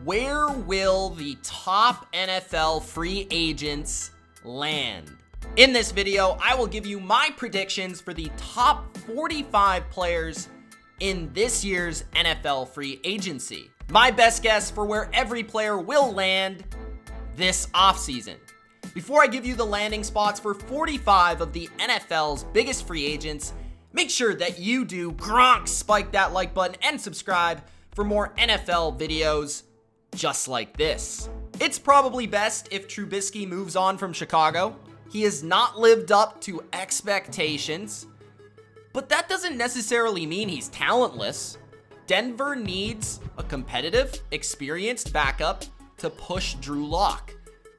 Where will the top NFL free agents land? In this video, I will give you my predictions for the top 45 players in this year's NFL free agency. My best guess for where every player will land this offseason. Before I give you the landing spots for 45 of the NFL's biggest free agents, make sure that you do spike that like button and subscribe for more NFL videos just like this. It's probably best if Trubisky moves on from Chicago. He has not lived up to expectations, but that doesn't necessarily mean he's talentless. Denver needs a competitive, experienced backup to push Drew Lock.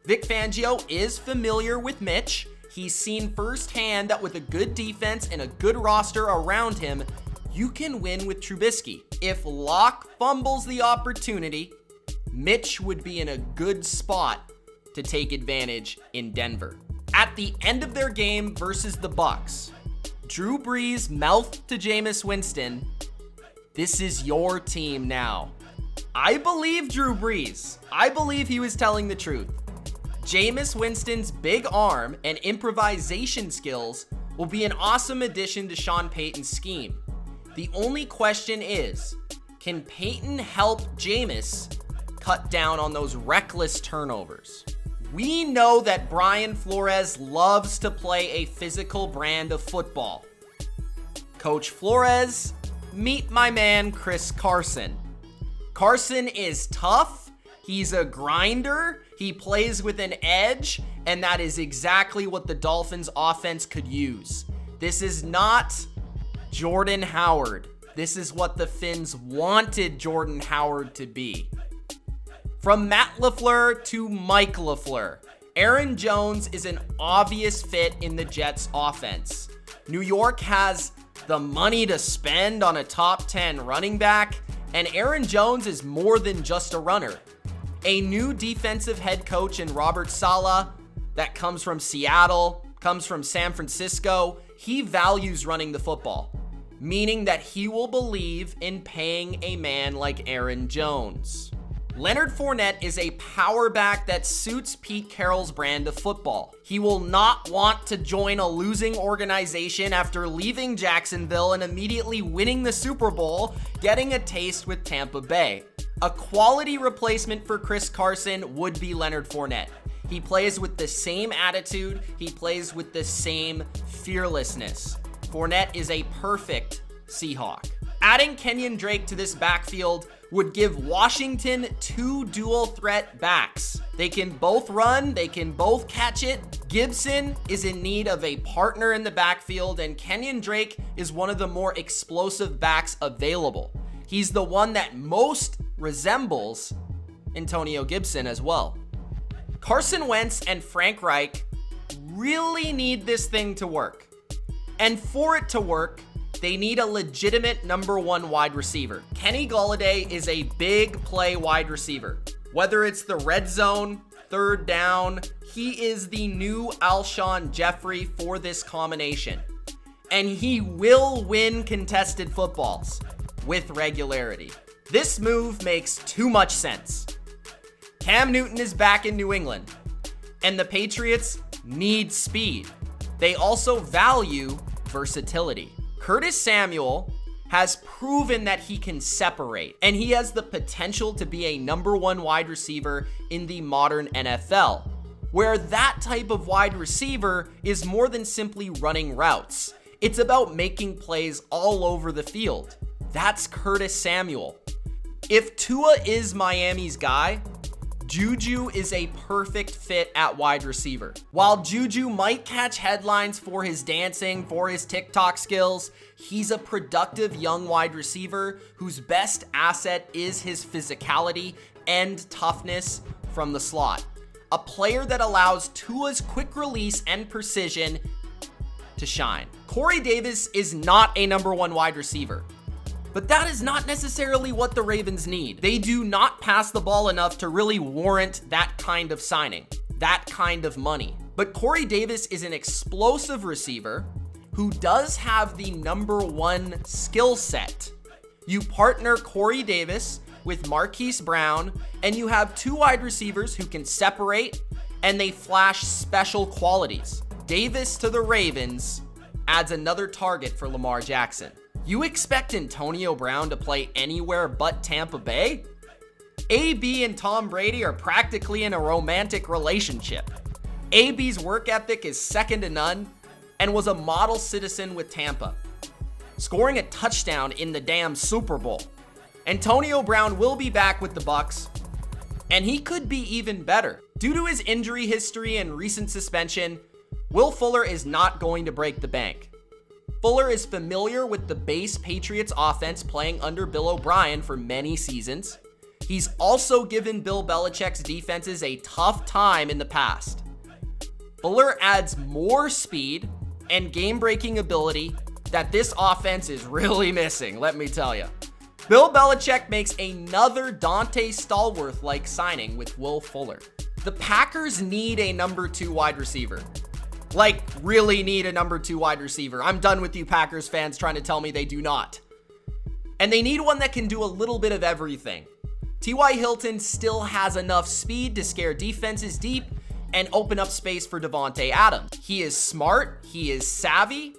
Vic Fangio is familiar with Mitch. He's seen firsthand that with a good defense and a good roster around him, you can win with Trubisky. If Lock fumbles the opportunity, Mitch would be in a good spot to take advantage in Denver. At the end of their game versus the Bucs, Drew Brees mouthed to Jameis Winston, "This is your team now." I believe Drew Brees. I believe he was telling the truth. Jameis Winston's big arm and improvisation skills will be an awesome addition to Sean Payton's scheme. The only question is, can Payton help Jameis cut down on those reckless turnovers? We know that Brian Flores loves to play a physical brand of football. Coach Flores, meet my man Chris Carson. Carson is tough, he's a grinder, he plays with an edge, and that is exactly what the Dolphins offense could use. This is not Jordan Howard. This is what the Finns wanted Jordan Howard to be. From Matt LaFleur to Mike LaFleur, Aaron Jones is an obvious fit in the Jets offense. New York has the money to spend on a top 10 running back, and Aaron Jones is more than just a runner. A new defensive head coach in Robert Saleh that comes from Seattle, comes from San Francisco, he values running the football, meaning that he will believe in paying a man like Aaron Jones. Leonard Fournette is a power back that suits Pete Carroll's brand of football. He will not want to join a losing organization after leaving Jacksonville and immediately winning the Super Bowl, getting a taste with Tampa Bay. A quality replacement for Chris Carson would be Leonard Fournette. He plays with the same attitude, he plays with the same fearlessness. Fournette is a perfect Seahawk. Adding Kenyon Drake to this backfield would give Washington two dual threat backs. They can both run, they can both catch it. Gibson is in need of a partner in the backfield, and Kenyon Drake is one of the more explosive backs available. He's the one that most resembles Antonio Gibson as well. Carson Wentz and Frank Reich really need this thing to work. And for it to work, they need a legitimate number one wide receiver. Kenny Golladay is a big play wide receiver. Whether it's the red zone, third down, he is the new Alshon Jeffrey for this combination. And he will win contested footballs with regularity. This move makes too much sense. Cam Newton is back in New England, and the Patriots need speed. They also value versatility. Curtis Samuel has proven that he can separate, and he has the potential to be a number one wide receiver in the modern NFL, where that type of wide receiver is more than simply running routes. It's about making plays all over the field. That's Curtis Samuel. If Tua is Miami's guy, Juju is a perfect fit at wide receiver. While Juju might catch headlines for his dancing, for his TikTok skills, he's a productive young wide receiver whose best asset is his physicality and toughness from the slot. A player that allows Tua's quick release and precision to shine. Corey Davis is not a number one wide receiver. But that is not necessarily what the Ravens need. They do not pass the ball enough to really warrant that kind of signing, that kind of money. But Corey Davis is an explosive receiver who does have the number one skill set. You partner Corey Davis with Marquise Brown, and you have two wide receivers who can separate and they flash special qualities. Davis to the Ravens adds another target for Lamar Jackson. You expect Antonio Brown to play anywhere but Tampa Bay? AB and Tom Brady are practically in a romantic relationship. AB's work ethic is second to none and was a model citizen with Tampa, scoring a touchdown in the damn Super Bowl. Antonio Brown will be back with the Bucs, and he could be even better. Due to his injury history and recent suspension, Will Fuller is not going to break the bank. Fuller is familiar with the base Patriots offense playing under Bill O'Brien for many seasons. He's also given Bill Belichick's defenses a tough time in the past. Fuller adds more speed and game-breaking ability that this offense is really missing, let me tell you. Bill Belichick makes another Dante Stallworth-like signing with Will Fuller. The Packers need a number 2 wide receiver. Like, really need a number 2 wide receiver. I'm done with you Packers fans trying to tell me they do not. And they need one that can do a little bit of everything. T.Y. Hilton still has enough speed to scare defenses deep and open up space for Devontae Adams. He is smart, he is savvy,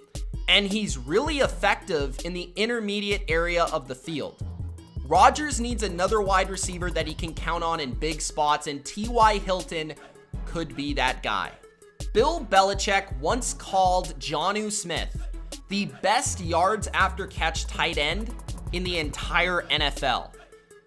and he's really effective in the intermediate area of the field. Rodgers needs another wide receiver that he can count on in big spots, and T.Y. Hilton could be that guy. Bill Belichick once called Jonnu Smith the best yards after catch tight end in the entire NFL.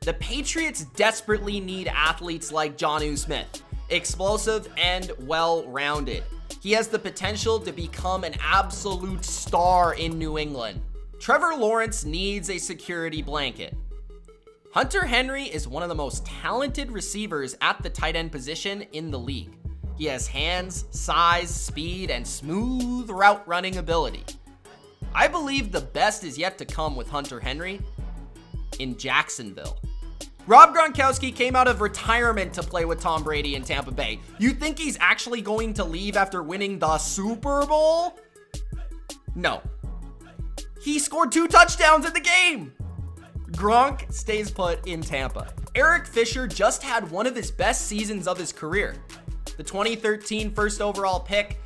The Patriots desperately need athletes like Jonnu Smith, explosive and well-rounded. He has the potential to become an absolute star in New England. Trevor Lawrence needs a security blanket. Hunter Henry is one of the most talented receivers at the tight end position in the league. He has hands, size, speed, and smooth route running ability. I believe the best is yet to come with Hunter Henry in Jacksonville. Rob Gronkowski came out of retirement to play with Tom Brady in Tampa Bay. You think he's actually going to leave after winning the Super Bowl? No. He scored 2 touchdowns in the game. Gronk stays put in Tampa. Eric Fisher just had one of his best seasons of his career. The 2013 first overall pick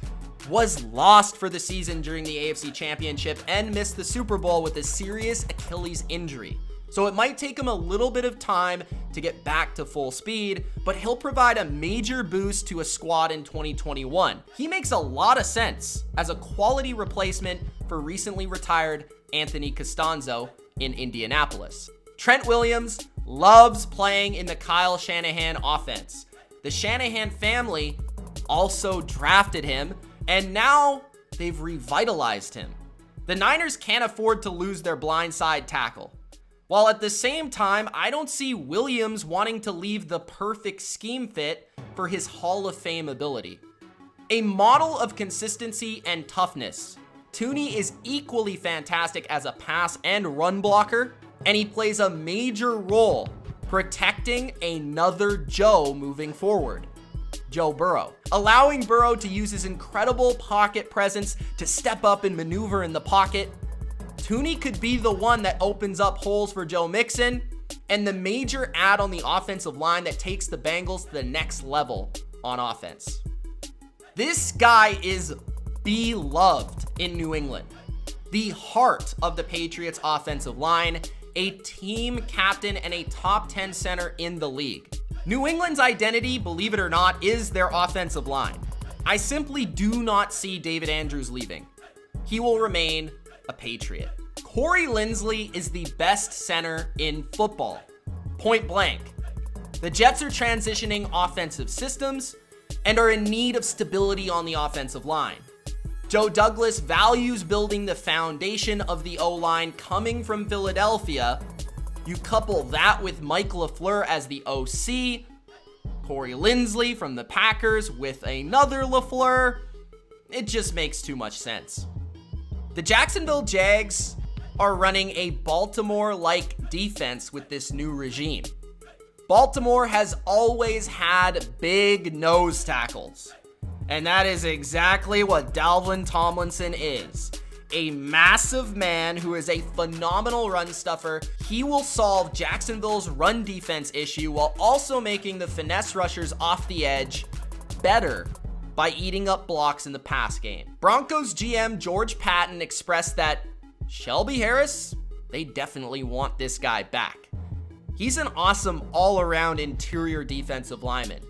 was lost for the season during the AFC Championship and missed the Super Bowl with a serious Achilles injury. So it might take him a little bit of time to get back to full speed, but he'll provide a major boost to a squad in 2021. He makes a lot of sense as a quality replacement for recently retired Anthony Costanzo in Indianapolis. Trent Williams loves playing in the Kyle Shanahan offense. The Shanahan family also drafted him, and now they've revitalized him. The Niners can't afford to lose their blindside tackle. While at the same time, I don't see Williams wanting to leave the perfect scheme fit for his Hall of Fame ability. A model of consistency and toughness, Tooney is equally fantastic as a pass and run blocker, and he plays a major role protecting another Joe moving forward, Joe Burrow. Allowing Burrow to use his incredible pocket presence to step up and maneuver in the pocket, Tooney could be the one that opens up holes for Joe Mixon and the major add on the offensive line that takes the Bengals to the next level on offense. This guy is beloved in New England, the heart of the Patriots offensive line, a team captain and a top 10 center in the league. New England's identity, believe it or not, is their offensive line. I simply do not see David Andrews leaving. He will remain a Patriot. Corey Linsley is the best center in football, point blank. The Jets are transitioning offensive systems and are in need of stability on the offensive line. Joe Douglas values building the foundation of the O-line coming from Philadelphia. You couple that with Mike LaFleur as the OC, Corey Linsley from the Packers with another LaFleur, it just makes too much sense. The Jacksonville Jags are running a Baltimore-like defense with this new regime. Baltimore has always had big nose tackles, and that is exactly what Dalvin Tomlinson is. a massive man who is a phenomenal run stuffer. He will solve Jacksonville's run defense issue while also making the finesse rushers off the edge better by eating up blocks in the pass game. Broncos GM George Patton expressed that Shelby Harris, they definitely want this guy back. He's an awesome all-around interior defensive lineman.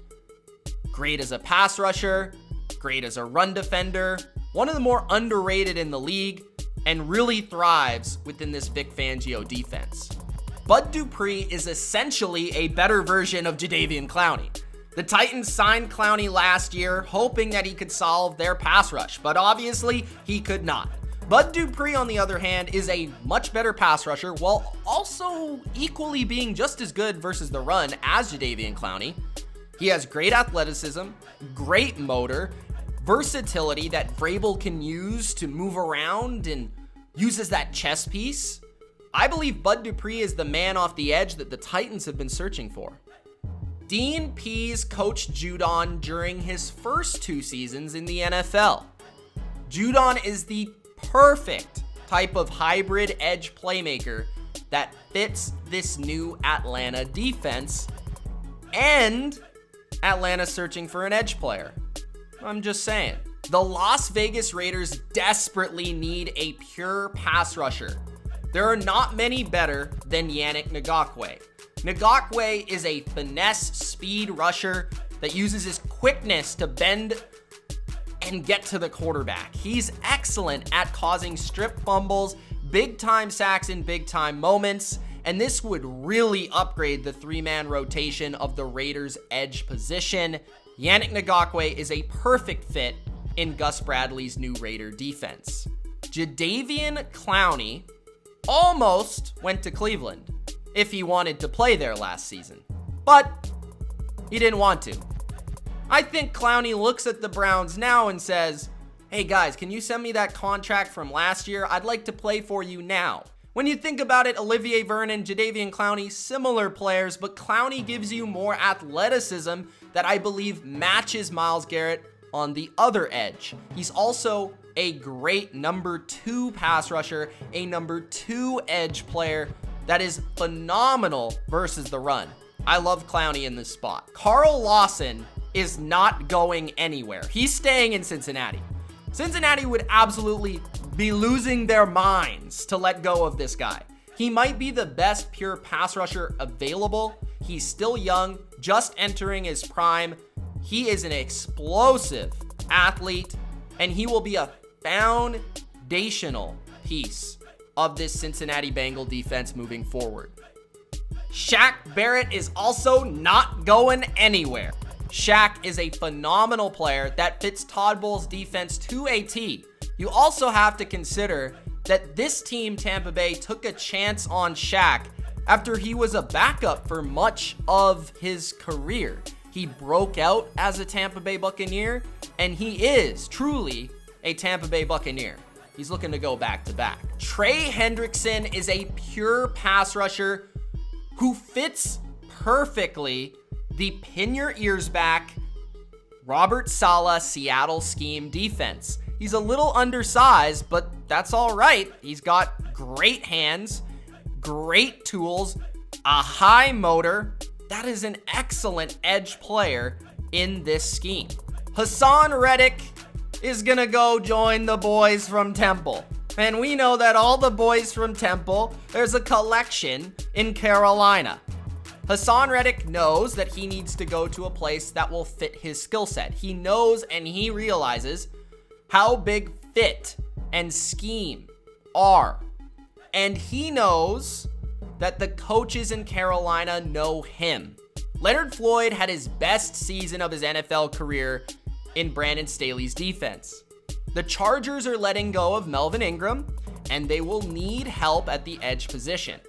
Great as a pass rusher, great as a run defender, one of the more underrated in the league, and really thrives within this Vic Fangio defense. Bud Dupree is essentially a better version of Jadeveon Clowney. The Titans signed Clowney last year, hoping that he could solve their pass rush, but obviously he could not. Bud Dupree, on the other hand, is a much better pass rusher, while also equally being just as good versus the run as Jadeveon Clowney. He has great athleticism, great motor, versatility that Vrabel can use to move around and uses that chess piece. I believe Bud Dupree is the man off the edge that the Titans have been searching for. Dean Pease coached Judon during his first 2 seasons in the NFL. Judon is the perfect type of hybrid edge playmaker that fits this new Atlanta defense, and Atlanta searching for an edge player. I'm just saying. The Las Vegas Raiders desperately need a pure pass rusher. There are not many better than Yannick Ngakoue. Ngakoue is a finesse speed rusher that uses his quickness to bend and get to the quarterback. He's excellent at causing strip fumbles, big time sacks in big time moments, and this would really upgrade the 3-man rotation of the Raiders' edge position. Yannick Ngakoue is a perfect fit in Gus Bradley's new Raider defense. Jadeveon Clowney almost went to Cleveland if he wanted to play there last season, but he didn't want to. I think Clowney looks at the Browns now and says, hey guys, can you send me that contract from last year? I'd like to play for you now. When you think about it, Olivier Vernon, Jadeveon Clowney, similar players, but Clowney gives you more athleticism that I believe matches Myles Garrett on the other edge. He's also a great number 2 pass rusher, a number 2 edge player that is phenomenal versus the run. I love Clowney in this spot. Carl Lawson is not going anywhere. He's staying in Cincinnati. Cincinnati would absolutely be losing their minds to let go of this guy. He might be the best pure pass rusher available. He's still young, just entering his prime. He is an explosive athlete, and he will be a foundational piece of this Cincinnati Bengal defense moving forward. Shaq Barrett is also not going anywhere. Shaq is a phenomenal player that fits Todd Bowles' defense to a T. You also have to consider that this team, Tampa Bay, took a chance on Shaq after he was a backup for much of his career. He broke out as a Tampa Bay Buccaneer, and he is truly a Tampa Bay Buccaneer. He's looking to go back to back. Trey Hendrickson is a pure pass rusher who fits perfectly the pin your ears back Robert Saleh Seattle scheme defense. He's a little undersized, but that's all right. He's got great hands, great tools, a high motor. That is an excellent edge player in this scheme. Hassan Reddick is gonna go join the boys from Temple. And we know that all the boys from Temple, there's a collection in Carolina. Hassan Reddick knows that he needs to go to a place that will fit his skill set. He knows and he realizes how big fit and scheme are. And he knows that the coaches in Carolina know him. Leonard Floyd had his best season of his NFL career in Brandon Staley's defense. The Chargers are letting go of Melvin Ingram, and they will need help at the edge position.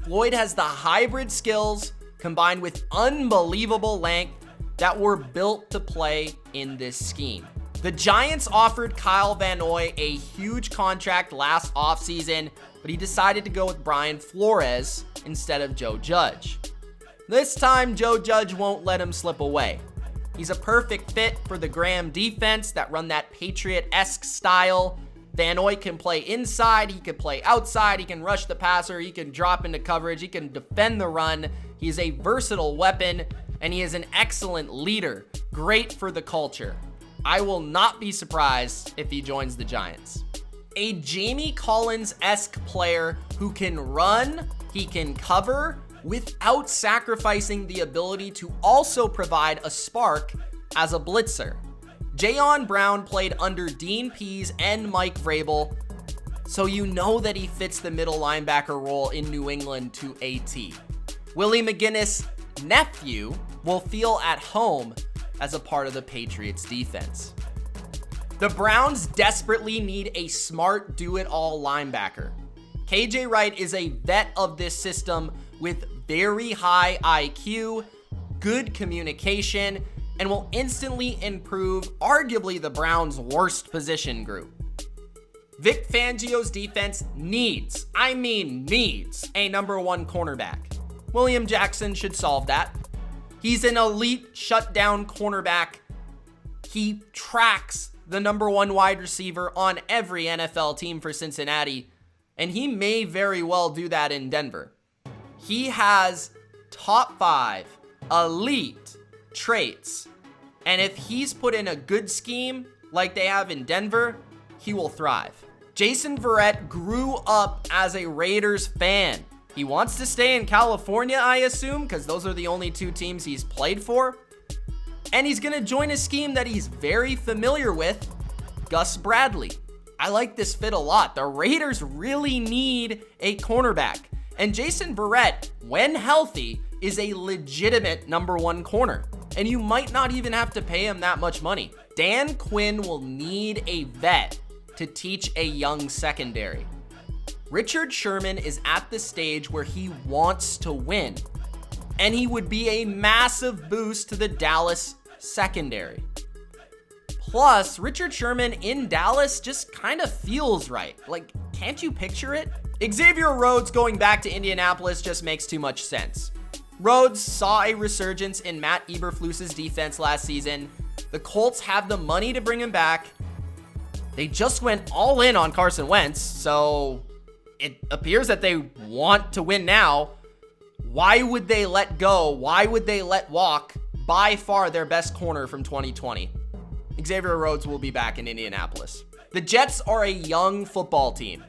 Floyd has the hybrid skills combined with unbelievable length that were built to play in this scheme. The Giants offered Kyle Van Noy a huge contract last offseason, but he decided to go with Brian Flores instead of Joe Judge. This time, Joe Judge won't let him slip away. He's a perfect fit for the Graham defense that run that Patriot-esque style. Van Noy can play inside, he can play outside, he can rush the passer, he can drop into coverage, he can defend the run. He's a versatile weapon, and he is an excellent leader. Great for the culture. I will not be surprised if he joins the Giants. A Jamie Collins-esque player who can run, he can cover, without sacrificing the ability to also provide a spark as a blitzer. Jayon Brown played under Dean Pease and Mike Vrabel, so you know that he fits the middle linebacker role in New England to a T. Willie McGinnis' nephew will feel at home as a part of the Patriots defense. The Browns desperately need a smart do-it-all linebacker. KJ Wright is a vet of this system with very high IQ, good communication, and will instantly improve arguably the Browns' worst position group. Vic Fangio's defense needs a number one cornerback. William Jackson should solve that. He's an elite shutdown cornerback. He tracks the number one wide receiver on every NFL team for Cincinnati, and he may very well do that in Denver. He has top 5 elite traits, and if he's put in a good scheme like they have in Denver, he will thrive. Jason Verrett grew up as a Raiders fan. He wants to stay in California, I assume, because those are the only 2 teams he's played for. And he's going to join a scheme that he's very familiar with, Gus Bradley. I like this fit a lot. The Raiders really need a cornerback. And Jason Verrett, when healthy, is a legitimate number one corner. And you might not even have to pay him that much money. Dan Quinn will need a vet to teach a young secondary. Richard Sherman is at the stage where he wants to win, and he would be a massive boost to the Dallas secondary. Plus, Richard Sherman in Dallas just kind of feels right. Like, can't you picture it? Xavier Rhodes going back to Indianapolis just makes too much sense. Rhodes saw a resurgence in Matt Eberflus's defense last season. The Colts have the money to bring him back. They just went all in on Carson Wentz, so it appears that they want to win now. Why would they let go? Why would they let walk by far their best corner from 2020? Xavier Rhodes will be back in Indianapolis. The Jets are a young football team,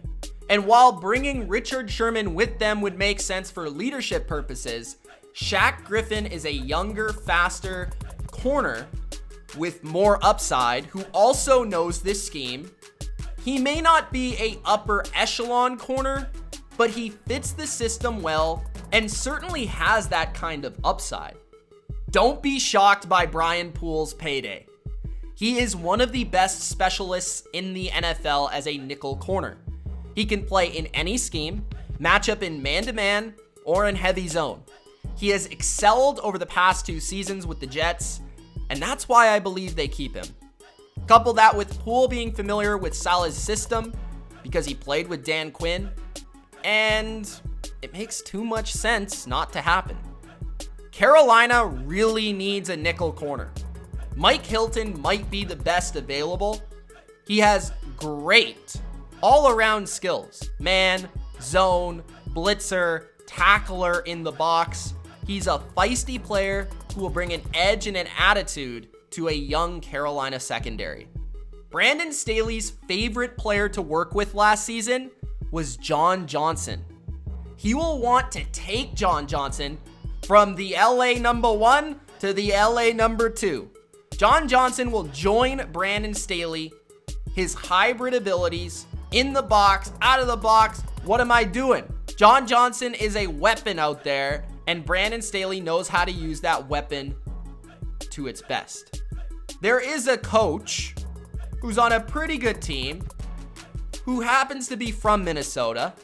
and while bringing Richard Sherman with them would make sense for leadership purposes, Shaq Griffin is a younger, faster corner with more upside who also knows this scheme. He may not be a upper echelon corner, but he fits the system well and certainly has that kind of upside. Don't be shocked by Brian Poole's payday. He is one of the best specialists in the NFL as a nickel corner. He can play in any scheme, match up in man-to-man, or in heavy zone. He has excelled over the past 2 seasons with the Jets, and that's why I believe they keep him. Couple that with Poole being familiar with Saleh's system because he played with Dan Quinn, and it makes too much sense not to happen. Carolina really needs a nickel corner. Mike Hilton might be the best available. He has great all-around skills. Man, zone, blitzer, tackler in the box. He's a feisty player who will bring an edge and an attitude to a young Carolina secondary. Brandon Staley's favorite player to work with last season was John Johnson. He will want to take John Johnson from the LA number 1 to the LA number 2. John Johnson will join Brandon Staley, his hybrid abilities, in the box, out of the box. What am I doing? John Johnson is a weapon out there, and Brandon Staley knows how to use that weapon to its best. There is a coach who's on a pretty good team, who happens to be from Minnesota,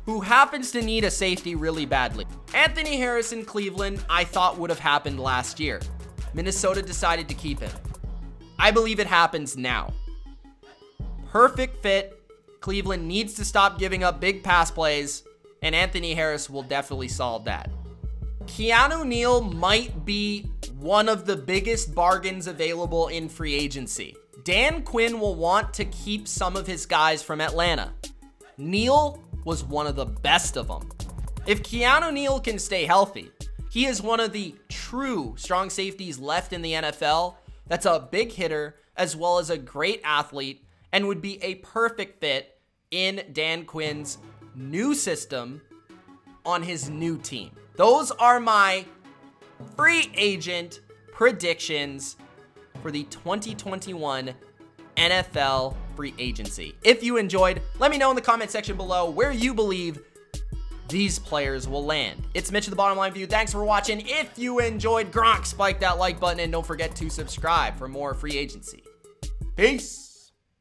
who happens to need a safety really badly. Anthony Harris in Cleveland, I thought would have happened last year. Minnesota decided to keep him. I believe it happens now. Perfect fit. Cleveland needs to stop giving up big pass plays, and Anthony Harris will definitely solve that. Keanu Neal might be one of the biggest bargains available in free agency. Dan Quinn will want to keep some of his guys from Atlanta. Neal was one of the best of them. If Keanu Neal can stay healthy, he is one of the true strong safeties left in the NFL. That's a big hitter as well as a great athlete and would be a perfect fit in Dan Quinn's new system on his new team. Those are my free agent predictions for the 2021 NFL free agency. If you enjoyed, let me know in the comment section below where you believe these players will land. It's Mitch of TheBottomLineView. Thanks for watching. If you enjoyed, Gronk, spike that like button and don't forget to subscribe for more free agency. Peace.